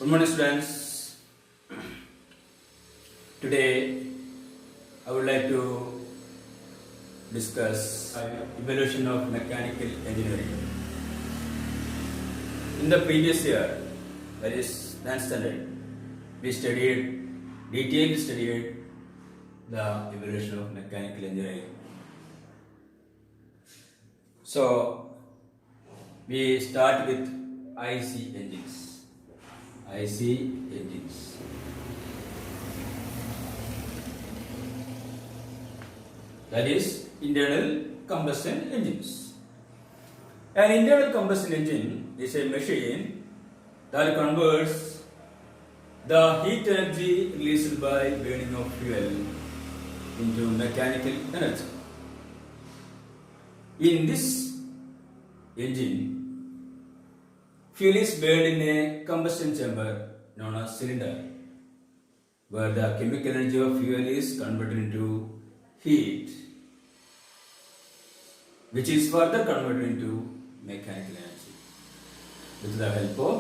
Good morning, students. Today, I would like to discuss evolution of mechanical engineering. In the previous year, that is 9th standard, we detailed studied the evolution of mechanical engineering. So, we start with IC engines. IC engines. That is internal combustion engines. An internal combustion engine is a machine that converts the heat energy released by burning of fuel into mechanical energy. In this engine, fuel is burned in a combustion chamber known as cylinder, where the chemical energy of fuel is converted into heat, which is further converted into mechanical energy with the help of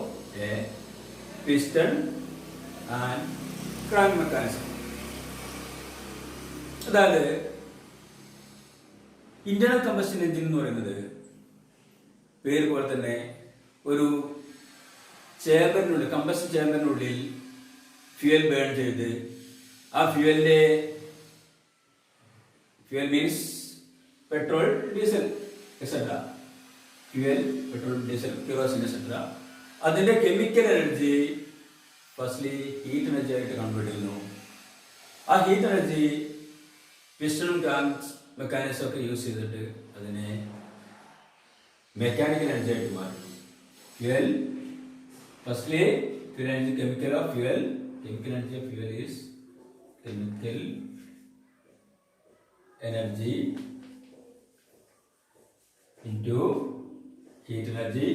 a piston and crank mechanism. അതായത് internal combustion engine എന്ന് പറയുന്നത് പേര് പോലെ തന്നെ ഒരു ചേമ്പറിനുള്ളിൽ combustion ചേമ്പറിനുള്ളിൽ fuel burn ചെയ്ത് ആ fuel means petrol diesel etcetera fuel petrol diesel kerosene etcetera അതിന്റെ chemical energy firstly heat energy ആയിട്ട് കൺവേർട്ട് ചെയ്യുന്നു. ആ ഹീറ്റ് എനർജി പിസ്റ്റണും ക്രാങ്ക് മെക്കാനിസം ഒക്കെ യൂസ് ചെയ്തിട്ട് അതിനെ മെക്കാനിക്കൽ എനർജി ആയിട്ട് മാറ്റുന്നു. Fuel, firstly, fuel energy, chemical of fuel. Chemical energy of fuel is chemical energy into heat energy,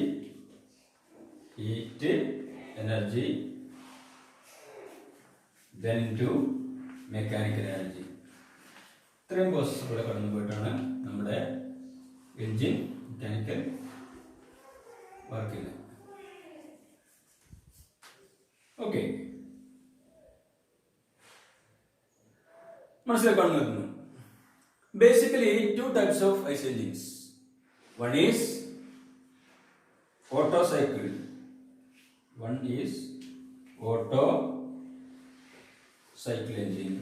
then into mechanical energy. ഇത്രയും പ്രോസസ് കൂടെ കടന്നു പോയിട്ടാണ് നമ്മുടെ എൻജിൻ മെക്കാനിക്കൽ വർക്ക് ചെയ്യുന്നത്. ഓക്കെ, മനസ്സിലാക്കാൻ നോക്കുന്നു. Basically two types of IC engines. One is Otto cycle. Engine.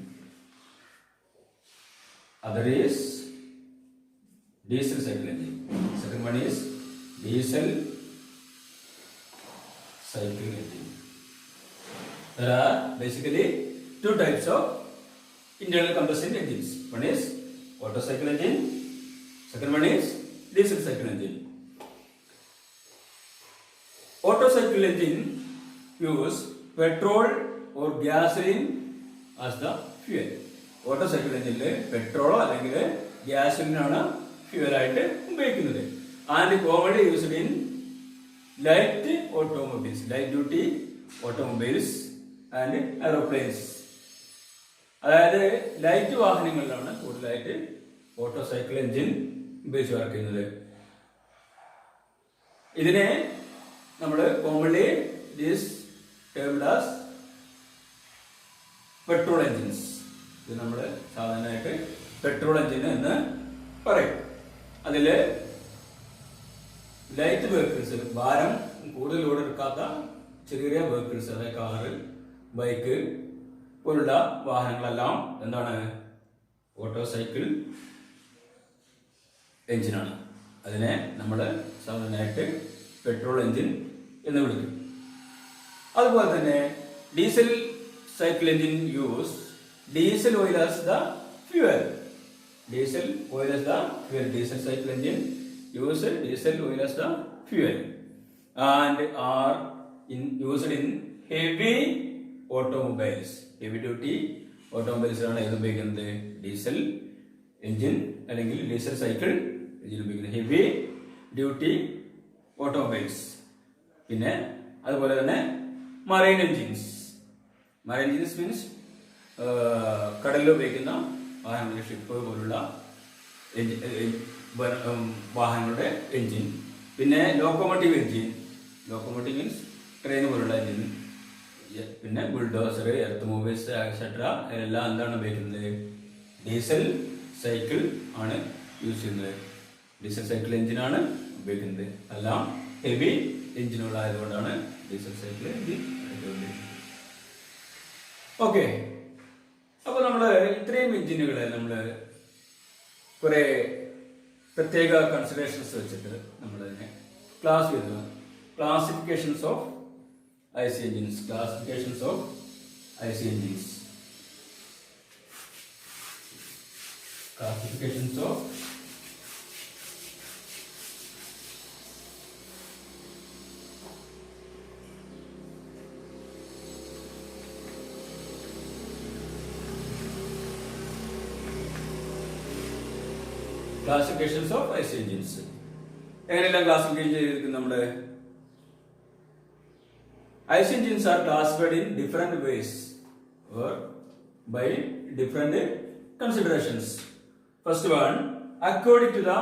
Other is diesel cycle engine. Second one is diesel cycle engine. There are basically two types of internal combustion engines. One is Otto cycle engine. Second one is diesel cycle engine. Otto cycle engine use petrol or gasoline as the fuel. Auto cycle എഞ്ചിനിൽ പെട്രോളോ അല്ലെങ്കിൽ ഗ്യാസോലിനാണ് ഫ്യൂവലായിട്ട് ഉപയോഗിക്കുന്നത്. And commonly used in light automobiles, light duty automobiles and aeroplanes. അതായത് light വാഹനങ്ങളിലാണ് കൂടുതലായിട്ട് auto cycle engine ഉപയോഗിച്ച് work ചെയ്യുന്നത്. ഇതിനെ നമ്മൾ commonly this termed as petrol engines. ഇത് നമ്മൾ സാധാരണയായിട്ട് പെട്രോൾ എഞ്ചിൻ എന്ന് പറയും. അതിൽ ലൈറ്റ് വെഹിക്കിൾസ്, ഭാരം കൂടുതൽ ലോഡ് എടുക്കാത്ത ചെറിയ വെഹിക്കിൾസ്, അതായത് കാറ്, ബൈക്ക് പോലുള്ള വാഹനങ്ങളെല്ലാം എന്താണ് ഓട്ടോ സൈക്കിൾ എഞ്ചിനാണ്. അതിനെ നമ്മൾ സാധാരണയായിട്ട് പെട്രോൾ എഞ്ചിൻ എന്ന് വിളിക്കും. അതുപോലെ തന്നെ diesel cycle engine use diesel oil as the fuel. Diesel cycle engine use diesel oil as the fuel and are used in heavy automobiles. Heavy duty automobiles ആണ് ഇത് ഉപയോഗിക്കുന്നത്. ഡീസൽ എഞ്ചിൻ അല്ലെങ്കിൽ diesel cycle engine ഉപയോഗിക്കുന്നത് heavy duty automobiles. പിന്നെ അതുപോലെ തന്നെ marine engines means കടലിൽ ഉപയോഗിക്കുന്ന വാഹനങ്ങളുടെ ഷിപ്പ് പോലുള്ള വാഹനങ്ങളുടെ എഞ്ചിൻ. പിന്നെ locomotive engine, locomotive means train പോലുള്ള എഞ്ചിൻ. പിന്നെ ബുൾഡോസർ, എർത്ത് മൂവേഴ്സ് എക്സെട്ര എല്ലാം എന്താണ് ഉപയോഗിക്കുന്നത്? ഡീസൽ സൈക്കിൾ ആണ് യൂസ് ചെയ്യുന്നത്. ഡീസൽ സൈക്കിൾ എഞ്ചിനാണ് ഉപയോഗിക്കുന്നത്. എല്ലാം ഹെവി എഞ്ചിനുകളായതുകൊണ്ടാണ് ഡീസൽ സൈക്കിൾ എഞ്ചിൻ എടുക്കുന്നത്. ഓക്കെ, അപ്പോൾ നമ്മൾ ഇത്രയും എഞ്ചിനുകളെ നമ്മൾ കുറെ പ്രത്യേക കൺസിഡറേഷൻസ് വെച്ചിട്ട് നമ്മളതിനെ ക്ലാസ് ചെയ്തു. Classifications of IC engines. Classifications of IC engines. Classifications of classifications of IC engines. എങ്ങനെയെല്ലാം ക്ലാസിഫിക്കേഷൻ ചെയ്തിരിക്കുന്നു നമ്മുടെ? IC engines are classified in different ways or by different considerations. First one, according to the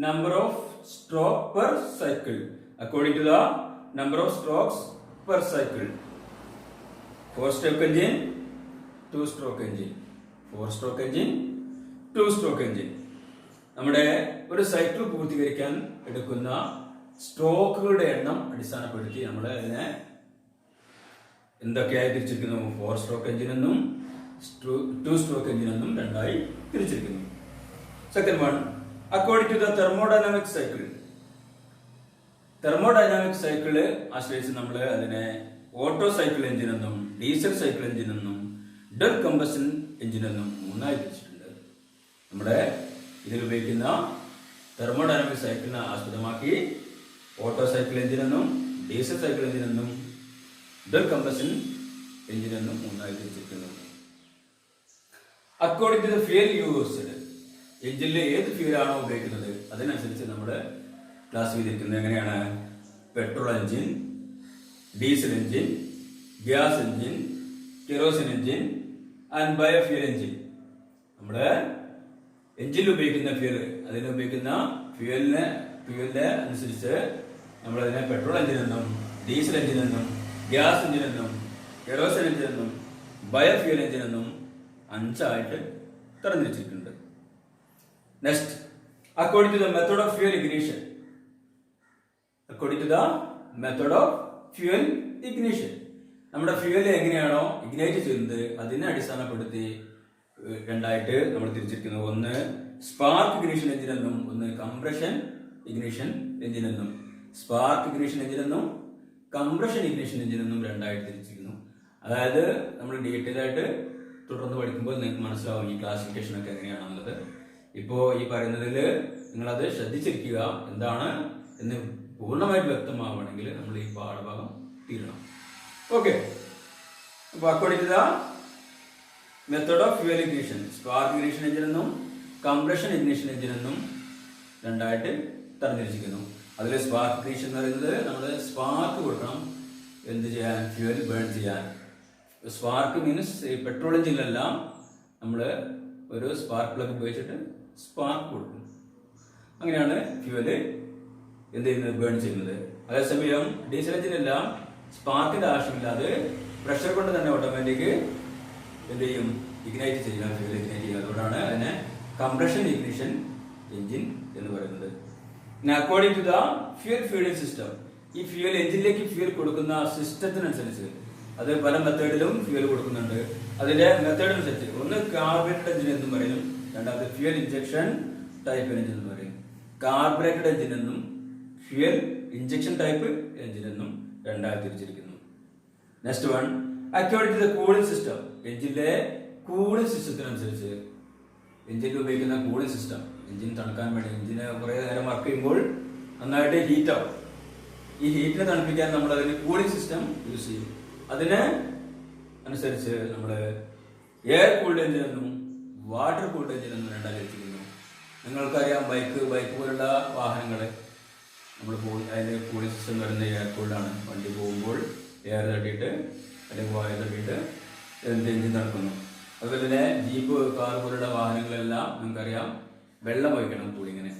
number of strokes per cycle. According to the number of strokes per cycle. 4-stroke engine, 2-stroke engine. 4-stroke engine, 2-stroke engine. നമ്മുടെ ഒരു cycle പൂർത്തീകരിക്കാൻ എടുക്കുന്ന സ്ട്രോക്കുകളുടെ എണ്ണം അടിസ്ഥാനപ്പെടുത്തി നമ്മൾ അതിനെ എന്തൊക്കെയായി തിരിച്ചിരിക്കുന്നു? 4-stroke engine എന്നും 2-stroke engine എന്നും രണ്ടായി തിരിച്ചിരിക്കുന്നു. Second one, according to the thermodynamic cycle. Thermodynamic cycle ആശ്രയിച്ച് നമ്മൾ അതിനെ ഓട്ടോ സൈക്കിൾ എഞ്ചിൻ എന്നും ഡീസൽ സൈക്കിൾ എഞ്ചിൻ എന്നും ഡൽ കമ്പഷൻ എഞ്ചിൻ എന്നും മൂന്നായി തിരിച്ചിട്ടുണ്ട്. നമ്മുടെ ഇതിൽ ഉപയോഗിക്കുന്ന തെർമോഡൈനാമിക് സൈക്കിളിനെ ആസ്പദമാക്കി ഓട്ടോ സൈക്കിൾ എഞ്ചിൻ എന്നും ഡീസൽ സൈക്കിൾ എഞ്ചിൻ എന്നും ഡൽ കമ്പഷൻ എഞ്ചിൻ എന്നും മൂന്നായി തിരിച്ചിരിക്കുന്നു. According to the fuel used, എഞ്ചിനിൽ ഏത് ഫ്യൂലാണോ ഉപയോഗിക്കുന്നത് അതിനനുസരിച്ച് നമ്മൾ ക്ലാസ് ചെയ്തിരിക്കുന്നത് എങ്ങനെയാണ്? Petrol engine, diesel engine, gas engine, kerosene engine and biofuel engine. നമ്മുടെ എഞ്ചിനിൽ ഉപയോഗിക്കുന്ന ഫ്യൂൽ, അതിനുപയോഗിക്കുന്ന ഫ്യൂലിനെ അനുസരിച്ച് നമ്മളതിനെ പെട്രോൾ എഞ്ചിൻ എന്നും ഡീസൽ എഞ്ചിൻ എന്നും ഗ്യാസ് എഞ്ചിൻ എന്നും കെറോസിൻ എഞ്ചിൻ എന്നും ബയോഫ്യൂൽ എഞ്ചിൻ എന്നും 5 ആയിട്ട് തരംതിരിച്ചിട്ടുണ്ട്. Next, according to the method of fuel ignition. According to the method of fuel ignition, നമ്മുടെ ഫ്യൂൽ എങ്ങനെയാണോ ഇഗ്നൈറ്റ് ചെയ്യുന്നത് അതിനെ അടിസ്ഥാനപ്പെടുത്തി രണ്ടായിട്ട് നമ്മൾ തിരിച്ചിരിക്കുന്നു. ഒന്ന് സ്പാർക്ക് ഇഗ്നിഷൻ എഞ്ചിൻ എന്നും ഒന്ന് കംപ്രഷൻ ഇഗ്നിഷൻ എഞ്ചിൻ എന്നും. സ്പാർക്ക് ഇഗ്നിഷൻ എഞ്ചിൻ എന്നും കംപ്രഷൻ ഇഗ്നിഷൻ എഞ്ചിൻ എന്നും രണ്ടായിട്ട് തിരിച്ചിരിക്കുന്നു. അതായത് നമ്മൾ ഡീറ്റെയിൽ ആയിട്ട് തുടർന്ന് പഠിക്കുമ്പോൾ നിങ്ങൾക്ക് മനസ്സിലാവും ഈ ക്ലാസിഫിക്കേഷൻ ഒക്കെ എങ്ങനെയാണെന്നുള്ളത്. ഇപ്പോൾ ഈ പറയുന്നതിൽ നിങ്ങളത് ശ്രദ്ധിച്ചിരിക്കുക. എന്താണ് എന്ന് പൂർണ്ണമായിട്ട് വ്യക്തമാവണമെങ്കിൽ നമ്മൾ ഈ പാഠഭാഗം തീരണം. ഓക്കെ, അപ്പോൾ according to the method of fuel ignition, spark ignition engine എന്നും കംപ്രഷൻ ഇഗ്നിഷൻ എഞ്ചിൻ എന്നും രണ്ടായിട്ട് തരംതിരിച്ചിരിക്കുന്നു. അതിൽ സ്പാർക്ക് ഇഗ്നിഷൻ എന്ന് പറയുന്നത് നമ്മൾ സ്പാർക്ക് കൊടുക്കണം എന്ത് ചെയ്യാൻ? ഫ്യൂൽ ബേൺ ചെയ്യാൻ. സ്പാർക്ക് മീൻസ് ഈ പെട്രോൾ എഞ്ചിനിലെല്ലാം നമ്മൾ ഒരു സ്പാർക്ക് പ്ലഗ് ഉപയോഗിച്ചിട്ട് സ്പാർക്ക് കൊടുക്കും. അങ്ങനെയാണ് ഫ്യൂല് എന്ത് ചെയ്യുന്നത്? ബേൺ ചെയ്യുന്നത്. അതേസമയം ഡീസൽ എഞ്ചിനെല്ലാം സ്പാർക്കിന്റെ ആവശ്യമില്ലാതെ പ്രഷർ കൊണ്ട് തന്നെ ഓട്ടോമാറ്റിക് എന്ത് ചെയ്യും? ഇഗ്നൈറ്റ് ചെയ്യാൻ, ഫ്യൂൽ ഇഗ്നൈറ്റ് ചെയ്യുക. അതുകൊണ്ടാണ് അതിനെ കംപ്രഷൻ ഇഗ്നിഷൻ എഞ്ചിൻ എന്ന് പറയുന്നത്. According to the fuel feeding system, ഈ ഫ്യൂൽ എഞ്ചിനിലേക്ക് ഫ്യൂൽ കൊടുക്കുന്ന സിസ്റ്റത്തിനനുസരിച്ച് അത് പല മെത്തേഡിലും ഫ്യൂൽ കൊടുക്കുന്നുണ്ട്. അതിന്റെ മെത്തേഡ് അനുസരിച്ച് ഒന്ന് കാർബറേറ്റഡ് എഞ്ചിൻ എന്നും പറയും, രണ്ടാമത് ഫ്യൂൽ ഇഞ്ചക്ഷൻ ടൈപ്പ് എഞ്ചിൻ എന്ന് പറയും. കാർബറേറ്റഡ് എഞ്ചിൻ എന്നും ഫ്യൂൽ ഇഞ്ചക്ഷൻ ടൈപ്പ് എഞ്ചിൻ എന്നും രണ്ടായി തിരിച്ചിരിക്കുന്നു. Next one, according to the cooling system, എഞ്ചിന്റെ കൂളിംഗ് സിസ്റ്റത്തിനനുസരിച്ച് എഞ്ചിനിൽ ഉപയോഗിക്കുന്ന കൂളിംഗ് സിസ്റ്റം, എഞ്ചിൻ തണുക്കാൻ വേണ്ടി എഞ്ചിനെ കുറെ നേരം വർക്ക് ചെയ്യുമ്പോൾ നന്നായിട്ട് ഹീറ്റ് ആവും. ഈ ഹീറ്റിനെ തണുപ്പിക്കാൻ നമ്മൾ അതിന് കൂളിംഗ് സിസ്റ്റം യൂസ് ചെയ്യും. അതിന് അനുസരിച്ച് നമ്മൾ എയർ കൂൾഡ് എഞ്ചിൻ എന്നും വാട്ടർ കൂൾഡ് എഞ്ചിൻ എന്നും രണ്ടായി തിരിച്ചിരിക്കുന്നു. നിങ്ങൾക്കറിയാം ബൈക്ക് പോലുള്ള വാഹനങ്ങൾ നമ്മൾ അതിന് കൂളിംഗ് സിസ്റ്റം വരുന്ന എയർ കൂൾഡാണ്. വണ്ടി പോകുമ്പോൾ എയർ തട്ടിയിട്ട് അല്ലെങ്കിൽ വായു തട്ടിയിട്ട് എഞ്ചിൻ തണുക്കുന്നു. അതുപോലെ തന്നെ ജീപ്പ്, കാർ പോലുള്ള വാഹനങ്ങളെല്ലാം നിങ്ങൾക്കറിയാം വെള്ളം ഒഴിക്കണം കൂളിങ്ങിന്,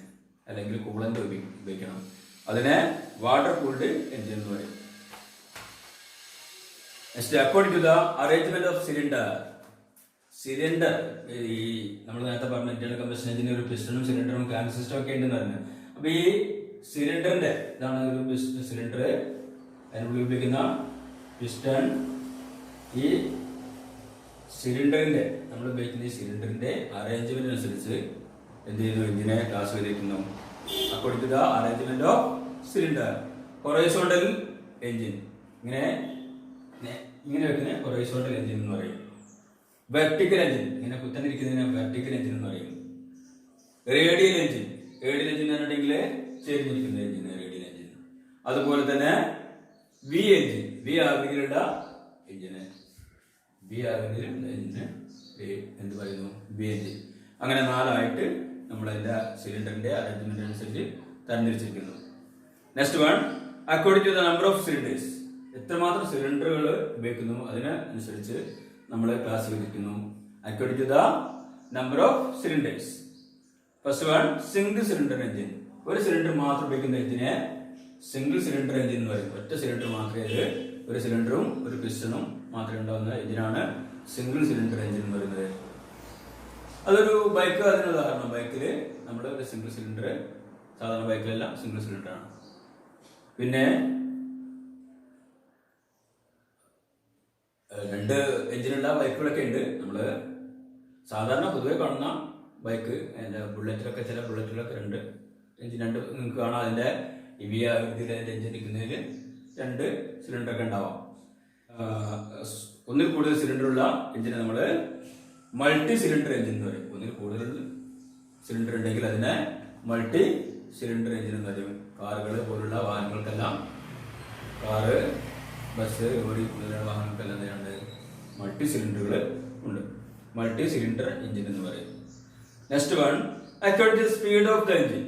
അല്ലെങ്കിൽ കൂളന്റ് ഉപയോഗിക്കണം. അതിനെ വാട്ടർ കൂൾഡ് എഞ്ചിൻ എന്ന് പറയും. Next according to the arrangement of cylinder ഈ നമ്മൾ നേരത്തെ പറഞ്ഞ ഇന്റേണൽ കമ്പഷൻ എഞ്ചിന് ഒരു പിസ്റ്റണും സിലിണ്ടറും ക്രാങ്ക് സിസ്റ്റം ഒക്കെ ഉണ്ടെന്ന് പറഞ്ഞു. അപ്പൊ ഈ സിലിണ്ടറിന്റെ ഇതാണ് ഒരു സിലിണ്ടർ, അതിനുള്ളിൽ ഉപയോഗിക്കുന്ന പിസ്റ്റൺ. ഈ സിലിണ്ടറിന്റെ നമ്മൾ ഉപയോഗിക്കുന്ന ഈ സിലിണ്ടറിന്റെ അറേഞ്ച്മെന്റ് അനുസരിച്ച് എന്ത് ചെയ്യുന്നു, എഞ്ചിനെ ക്ലാസ് ചെയ്തിരിക്കുന്നു. According to the arrangement of cylinder. Horizontal engine ഇങ്ങനെ വെക്കുന്ന ഹൊറൈസോണ്ടൽ എഞ്ചിൻ എന്ന് പറയും. വെർട്ടിക്കൽ എഞ്ചിൻ ഇങ്ങനെ കുത്തനിരിക്കുന്നതിന് വെർട്ടിക്കൽ എഞ്ചിൻ എന്ന് പറയും. റേഡിയൽ എഞ്ചിൻ എന്ന് പറഞ്ഞിട്ടുണ്ടെങ്കിൽ ചെരിഞ്ഞിരിക്കുന്ന എഞ്ചിൻ റേഡിയൽ എഞ്ചിൻ. അതുപോലെ തന്നെ വി എഞ്ചിൻ, വി ആകൃതിയിലുള്ള എഞ്ചിന് എന്ത് പറയുന്നു, വി എഞ്ചിൻ. അങ്ങനെ 4 ആയിട്ട് നമ്മൾ അതിന്റെ സിലിണ്ടറിന്റെ അറേഞ്ച്മെന്റ് അനുസരിച്ച് തരംതിരിച്ചിരിക്കുന്നു. Next one according to the number of cylinders. എത്രമാത്രം സിലിണ്ടറുകൾ ഉപയോഗിക്കുന്നു അതിനനുസരിച്ച് നമ്മൾ ക്ലാസ് ചെയ്തിരിക്കുന്നു. According to the number of cylinders. First one single cylinder engine. ഒരു സിലിണ്ടർ മാത്രം ഉപയോഗിക്കുന്ന എഞ്ചിനെ സിംഗിൾ സിലിണ്ടർ എഞ്ചിൻ എന്ന് പറയും. ഒറ്റ സിലിണ്ടർ മാത്രമേ അത്, ഒരു സിലിണ്ടറും ഒരു പിസ്റ്റണും മാത്രമേ ഉണ്ടാകുന്ന എഞ്ചിനാണ് സിംഗിൾ സിലിണ്ടർ എഞ്ചിൻ എന്ന് പറയുന്നത്. അതൊരു ബൈക്ക് അതിന് ഉദാഹരണം. ബൈക്കില് നമ്മൾ ഒരു സിംഗിൾ സിലിണ്ടർ, സാധാരണ ബൈക്കിലെല്ലാം സിംഗിൾ സിലിണ്ടർ ആണ്. പിന്നെ 2 എഞ്ചിനുള്ള ബൈക്കുകളൊക്കെ ഉണ്ട്. നമ്മള് സാധാരണ പൊതുവെ കാണുന്ന ബൈക്ക്, ബുള്ളറ്റിലൊക്കെ ചില ബുള്ളറ്റിലൊക്കെ 2 എഞ്ചിൻ, നിങ്ങൾക്ക് കാണാം. അതിന്റെ ഇവിയ ആകൃതിയിൽ അതിന്റെ എഞ്ചിൻ ഇരിക്കുന്നതിൽ 2 സിലിണ്ടർ ഒക്കെ ഉണ്ടാവാം. ഒന്നിൽ കൂടുതൽ സിലിണ്ടർ ഉള്ള എഞ്ചിനെ നമ്മൾ മൾട്ടി സിലിണ്ടർ എഞ്ചിൻ എന്ന് പറയും. ഒന്നിൽ കൂടുതൽ സിലിണ്ടർ ഉണ്ടെങ്കിൽ അതിനെ മൾട്ടി സിലിണ്ടർ എഞ്ചിൻ എന്ന് പറയും. കാറുകൾ പോലുള്ള വാഹനങ്ങൾക്കെല്ലാം, കാറ്, ബസ്, ലോറി പോലുള്ള വാഹനങ്ങൾക്കെല്ലാം എന്താണ് മൾട്ടി സിലിണ്ടറുകൾ ഉണ്ട്. മൾട്ടി സിലിണ്ടർ എഞ്ചിൻ എന്ന് പറയും. Next one according to speed of the engine.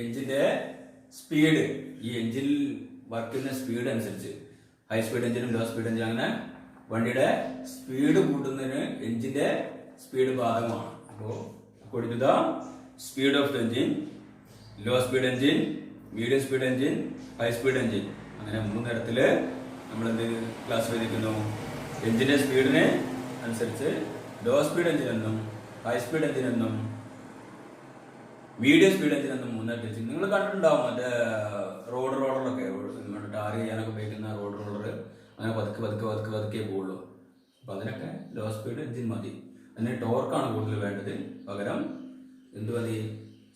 എഞ്ചിന്റെ സ്പീഡ്, ഈ എഞ്ചിനിൽ വർക്ക് ചെയ്യുന്ന സ്പീഡ് അനുസരിച്ച് ഹൈ സ്പീഡ് എഞ്ചിനും ലോ സ്പീഡ് എഞ്ചിനും അങ്ങനെ വണ്ടിയുടെ സ്പീഡ് കൂട്ടുന്നതിന് എഞ്ചിന്റെ സ്പീഡ് ബാധകമാണ്. അപ്പോൾ according to the speed of the engine, low speed engine, medium speed engine, high speed engine, അങ്ങനെ 3 തരത്തില് നമ്മൾ എന്ത് ക്ലാസ് ചെയ്തിരിക്കുന്നു. എഞ്ചിന്റെ സ്പീഡിന് അനുസരിച്ച് ലോ സ്പീഡ് എഞ്ചിൻ എന്നും ഹൈ സ്പീഡ് എഞ്ചിൻ എന്നും മീഡിയം സ്പീഡ് എഞ്ചിൻ എന്നും 3 വെച്ച് നിങ്ങൾ കണ്ടിട്ടുണ്ടാവും. മറ്റേ റോഡറൊക്കെ ടാർ ചെയ്യാനൊക്കെ ഉപയോഗിക്കുന്ന റോളർ അങ്ങനെ പതുക്കെ പോകുള്ളൂ. അപ്പൊ അതിനൊക്കെ ലോ സ്പീഡ് എഞ്ചിൻ മതി. അതിന് ടോർക്കാണ് കൂടുതൽ വേണ്ടത്. പകരം എന്ത് മതി,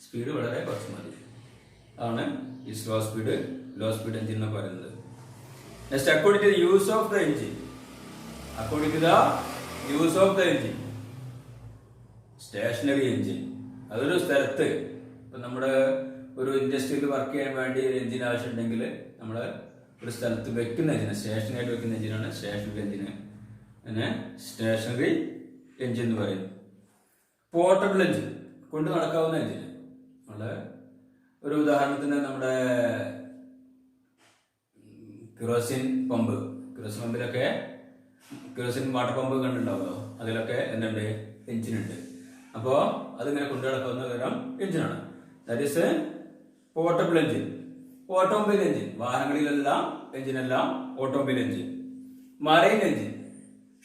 സ്പീഡ് വളരെ കുറച്ച് മതി. അതാണ് ഈ ലോ സ്പീഡ് എഞ്ചിൻ എന്ന് പറയുന്നത്. Next according to the use of the engine. According to the use of the engine. Stationary engine, അതൊരു സ്ഥലത്ത്, ഇപ്പൊ നമ്മുടെ ഒരു ഇൻഡസ്ട്രിയിൽ വർക്ക് ചെയ്യാൻ വേണ്ടി ഒരു എഞ്ചിൻ ആവശ്യമുണ്ടെങ്കിൽ നമ്മൾ ഒരു സ്ഥലത്ത് വെക്കുന്ന എഞ്ചിന്, സ്റ്റേഷനായിട്ട് വെക്കുന്ന എഞ്ചിനാണ് സ്റ്റേഷനറി എഞ്ചിന്. അങ്ങനെ സ്റ്റേഷനറി എഞ്ചിൻ എന്ന് പറയുന്നു. പോർട്ടബിൾ എഞ്ചിൻ, കൊണ്ട് നടക്കാവുന്ന എഞ്ചിൻ. നമ്മള് ഒരു ഉദാഹരണത്തിന് നമ്മുടെ കിറോസിൻ പമ്പിലൊക്കെ കിറോസിൻ വാട്ടർ പമ്പ് കണ്ടിട്ടുണ്ടാവുമല്ലോ, അതിലൊക്കെ എന്തുണ്ട്, എഞ്ചിനുണ്ട്. അപ്പോൾ അതിങ്ങനെ കൊണ്ടു നടക്കാവുന്ന തരം എഞ്ചിനാണ്. That is portable engine. Automobile engine, വാഹനങ്ങളിലെല്ലാം എഞ്ചിനെല്ലാം ഓട്ടോമൊബൈൽ എഞ്ചിൻ. മറൈൻ എഞ്ചിൻ,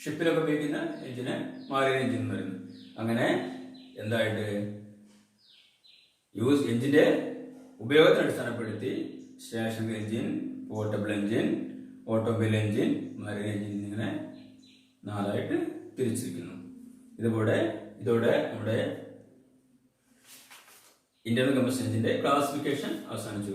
ഷിപ്പിലൊക്കെ ഉപയോഗിക്കുന്ന എഞ്ചിന് മറൈൻ എഞ്ചിൻ എന്ന് പറയുന്നു. അങ്ങനെ എന്തായിട്ട് എഞ്ചിന്റെ ഉപയോഗത്തെ അടിസ്ഥാനപ്പെടുത്തി stationary engine, portable engine, automobile engine, marine engine ഇങ്ങനെ 4 ആയിട്ട് തിരിച്ചിരിക്കുന്നു. ഇതോടെ നമ്മുടെ ഇന്റേണൽ കമ്പഷൻ എഞ്ചിന്റെ ക്ലാസിഫിക്കേഷൻ അവസാനിച്ചു.